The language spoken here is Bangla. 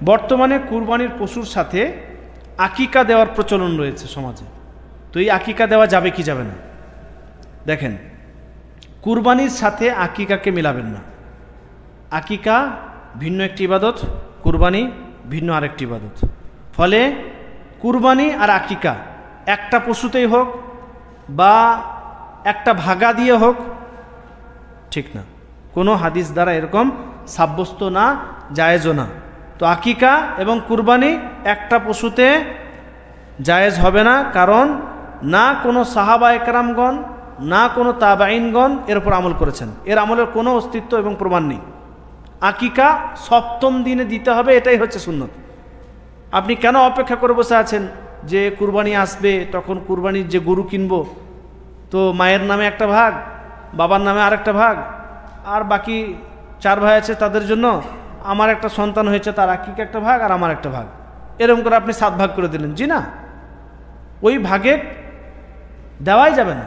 বর্তমানে কুরবানির পশুর সাথে আকিকা দেওয়ার প্রচলন রয়েছে সমাজে। তো এই আকিকা দেওয়া যাবে কি যাবে না? দেখেন, কুরবানির সাথে আকিকাকে মিলাবেন না। আকিকা ভিন্ন একটি ইবাদত, কুরবানি ভিন্ন আরেকটি ইবাদত। ফলে কুরবানি আর আকিকা একটা পশুতেই হোক বা একটা ভাগা দিয়ে হোক, ঠিক না, কোনো হাদিস দ্বারা এরকম সাব্যস্ত না, জায়েজও না। তো আকিকা এবং কুরবানি একটা পশুতে জায়েজ হবে না, কারণ না কোনো সাহাবা একরামগণ না কোনো তাবাইনগণ এর উপর আমল করেছেন, এর আমলের কোনো অস্তিত্ব এবং প্রমাণ নেই। আকিকা সপ্তম দিনে দিতে হবে, এটাই হচ্ছে সুন্নত। আপনি কেন অপেক্ষা করে বসে আছেন যে কুরবানি আসবে, তখন কুরবানির যে গরু কিনবো, তো মায়ের নামে একটা ভাগ, বাবার নামে আরেকটা ভাগ, আর বাকি 4 ভাই আছে তাদের জন্য, আমার একটা সন্তান হয়েছে তার আকিকা একটা ভাগ আর আমার একটা ভাগ, এরকম করে আপনি 7 ভাগ করে দিলেন। জি না, ওই ভাগে দেওয়াই যাবে না।